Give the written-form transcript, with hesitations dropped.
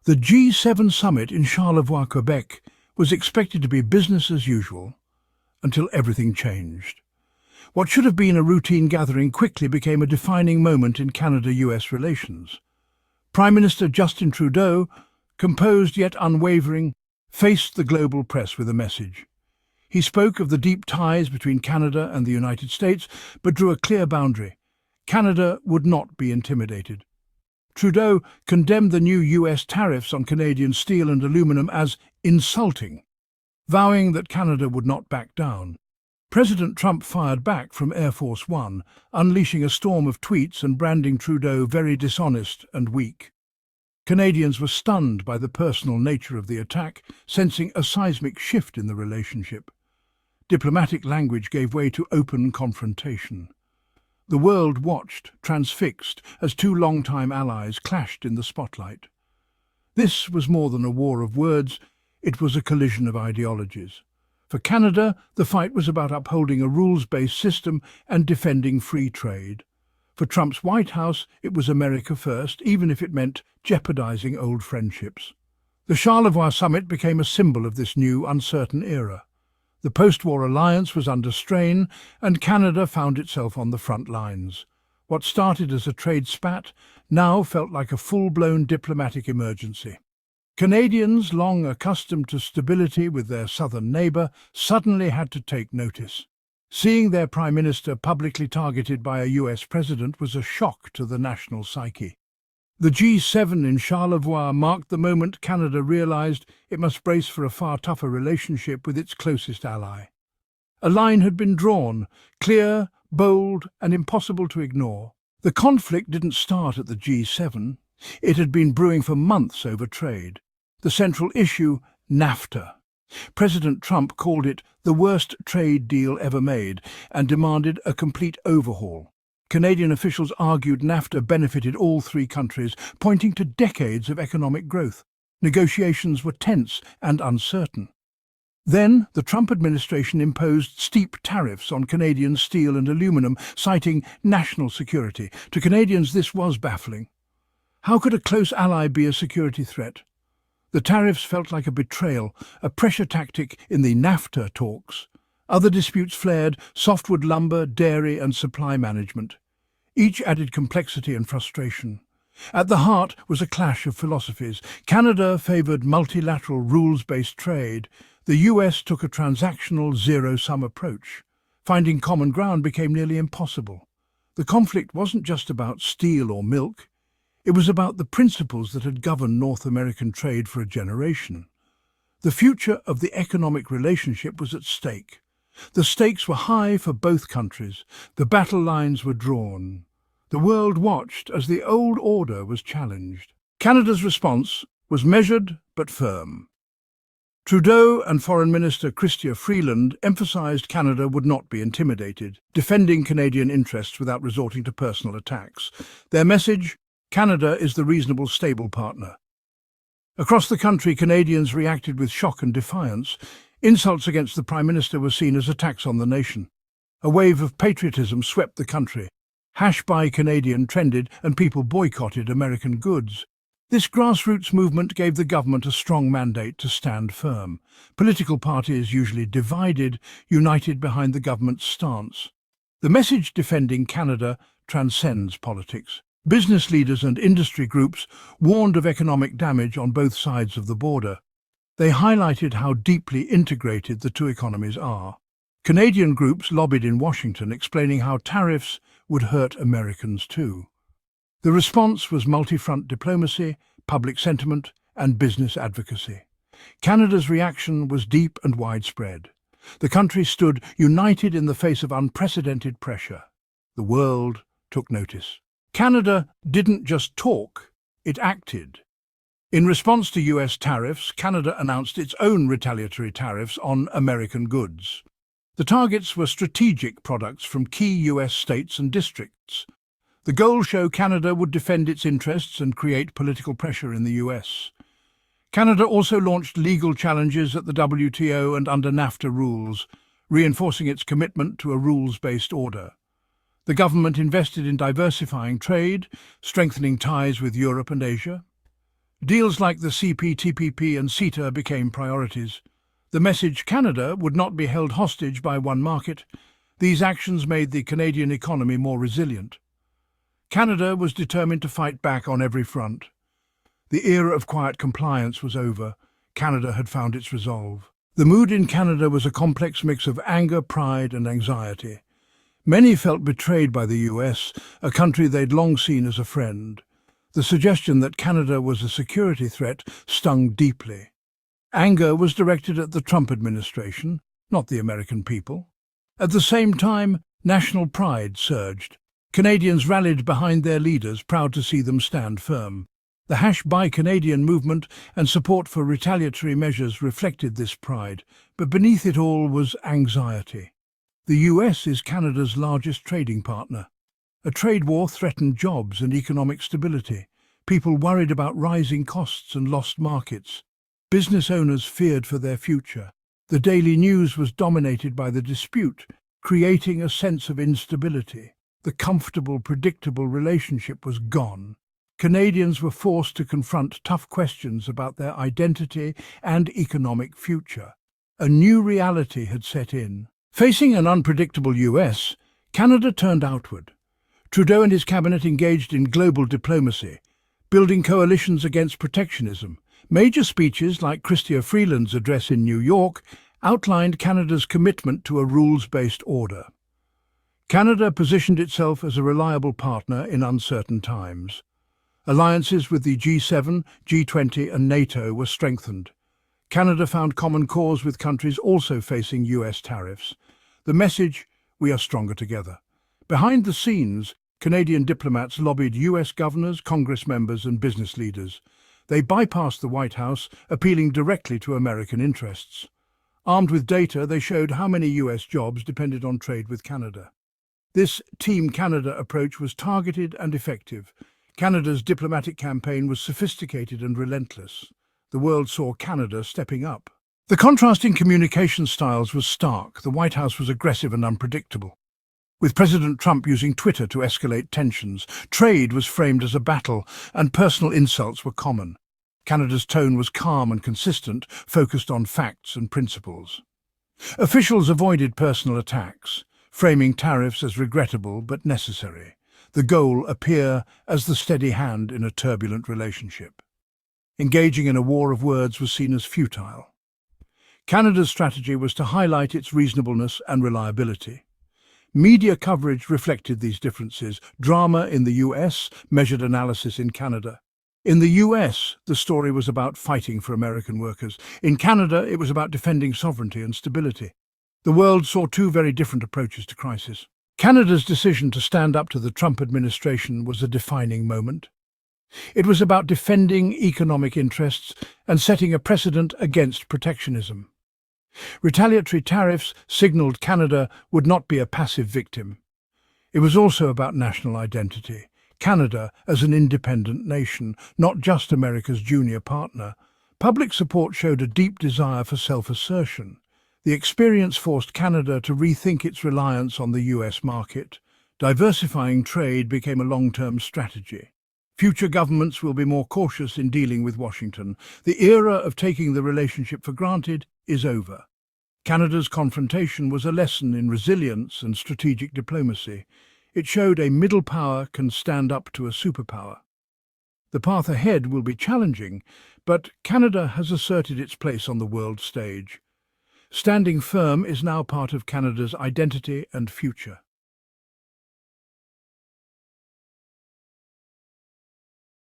The G7 summit in Charlevoix, Quebec, was expected to be business as usual until everything changed. What should have been a routine gathering quickly became a defining moment in Canada-US relations. Prime Minister Justin Trudeau, composed yet unwavering, faced the global press with a message. He spoke of the deep ties between Canada and the United States, but drew a clear boundary. Canada would not be intimidated. Trudeau condemned the new US tariffs on Canadian steel and aluminum as insulting, vowing that Canada would not back down. President Trump fired back from Air Force One, unleashing a storm of tweets and branding Trudeau very dishonest and weak. Canadians were stunned by the personal nature of the attack, sensing a seismic shift in the relationship. Diplomatic language gave way to open confrontation. The world watched, transfixed, as two longtime allies clashed in the spotlight. This was more than a war of words, it was a collision of ideologies. For Canada, the fight was about upholding a rules-based system and defending free trade. For Trump's White House, it was America first, even if it meant jeopardizing old friendships. The Charlevoix summit became a symbol of this new, uncertain era. The post-war alliance was under strain, and Canada found itself on the front lines. What started as a trade spat now felt like a full-blown diplomatic emergency. Canadians, long accustomed to stability with their southern neighbour, suddenly had to take notice. Seeing their Prime Minister publicly targeted by a US president was a shock to the national psyche. The G7 in Charlevoix marked the moment Canada realised it must brace for a far tougher relationship with its closest ally. A line had been drawn, clear, bold, and impossible to ignore. The conflict didn't start at the G7. It had been brewing for months over trade. The central issue, NAFTA. President Trump called it the worst trade deal ever made and demanded a complete overhaul. Canadian officials argued NAFTA benefited all three countries, pointing to decades of economic growth. Negotiations were tense and uncertain. Then, the Trump administration imposed steep tariffs on Canadian steel and aluminum, citing national security. To Canadians, this was baffling. How could a close ally be a security threat? The tariffs felt like a betrayal, a pressure tactic in the NAFTA talks. Other disputes flared: softwood lumber, dairy and supply management. Each added complexity and frustration. At the heart was a clash of philosophies. Canada favoured multilateral rules-based trade. The US took a transactional zero-sum approach. Finding common ground became nearly impossible. The conflict wasn't just about steel or milk. It was about the principles that had governed North American trade for a generation. The future of the economic relationship was at stake. The stakes were high for both countries. The battle lines were drawn. The world watched as the old order was challenged. Canada's response was measured but firm. Trudeau and Foreign Minister Chrystia Freeland emphasised Canada would not be intimidated, defending Canadian interests without resorting to personal attacks. Their message: Canada is the reasonable, stable partner. Across the country, Canadians reacted with shock and defiance. Insults against the Prime Minister were seen as attacks on the nation. A wave of patriotism swept the country. Buy Canadian trended and people boycotted American goods. This grassroots movement gave the government a strong mandate to stand firm. Political parties, usually divided, united behind the government's stance. The message defending Canada transcends politics. Business leaders and industry groups warned of economic damage on both sides of the border. They highlighted how deeply integrated the two economies are. Canadian groups lobbied in Washington, explaining how tariffs would hurt Americans too. The response was multi-front diplomacy, public sentiment, and business advocacy. Canada's reaction was deep and widespread. The country stood united in the face of unprecedented pressure. The world took notice. Canada didn't just talk, it acted. In response to US tariffs, Canada announced its own retaliatory tariffs on American goods. The targets were strategic products from key US states and districts. The goals show Canada would defend its interests and create political pressure in the US. Canada also launched legal challenges at the WTO and under NAFTA rules, reinforcing its commitment to a rules-based order. The government invested in diversifying trade, strengthening ties with Europe and Asia. Deals like the CPTPP and CETA became priorities. The message Canada would not be held hostage by one market. These actions made the Canadian economy more resilient. Canada was determined to fight back on every front. The era of quiet compliance was over. Canada had found its resolve. The mood in Canada was a complex mix of anger, pride and anxiety. Many felt betrayed by the US, a country they'd long seen as a friend. The suggestion that Canada was a security threat stung deeply. Anger was directed at the Trump administration, not the American people. At the same time, national pride surged. Canadians rallied behind their leaders, proud to see them stand firm. The #Buy Canadian movement and support for retaliatory measures reflected this pride, but beneath it all was anxiety. The US is Canada's largest trading partner. A trade war threatened jobs and economic stability. People worried about rising costs and lost markets. Business owners feared for their future. The daily news was dominated by the dispute, creating a sense of instability. The comfortable, predictable relationship was gone. Canadians were forced to confront tough questions about their identity and economic future. A new reality had set in. Facing an unpredictable US, Canada turned outward. Trudeau and his cabinet engaged in global diplomacy, building coalitions against protectionism. Major speeches like Chrystia Freeland's address in New York outlined Canada's commitment to a rules-based order. Canada positioned itself as a reliable partner in uncertain times. Alliances with the G7, G20 and NATO were strengthened. Canada found common cause with countries also facing US tariffs. The message, we are stronger together. Behind the scenes, Canadian diplomats lobbied US governors, Congress members and business leaders. They bypassed the White House, appealing directly to American interests. Armed with data, they showed how many US jobs depended on trade with Canada. This Team Canada approach was targeted and effective. Canada's diplomatic campaign was sophisticated and relentless. The world saw Canada stepping up. The contrast in communication styles was stark. The White House was aggressive and unpredictable, with President Trump using Twitter to escalate tensions. Trade was framed as a battle, and personal insults were common. Canada's tone was calm and consistent, focused on facts and principles. Officials avoided personal attacks, framing tariffs as regrettable but necessary. The goal appear as the steady hand in a turbulent relationship. Engaging in a war of words was seen as futile. Canada's strategy was to highlight its reasonableness and reliability. Media coverage reflected these differences. Drama in the US, measured analysis in Canada. In the US, the story was about fighting for American workers. In Canada, it was about defending sovereignty and stability. The world saw two very different approaches to crisis. Canada's decision to stand up to the Trump administration was a defining moment. It was about defending economic interests and setting a precedent against protectionism. Retaliatory tariffs signaled Canada would not be a passive victim. It was also about national identity. Canada as an independent nation, not just America's junior partner. Public support showed a deep desire for self-assertion. The experience forced Canada to rethink its reliance on the US market. Diversifying trade became a long-term strategy. Future governments will be more cautious in dealing with Washington. The era of taking the relationship for granted is over. Canada's confrontation was a lesson in resilience and strategic diplomacy. It showed a middle power can stand up to a superpower. The path ahead will be challenging, but Canada has asserted its place on the world stage. Standing firm is now part of Canada's identity and future.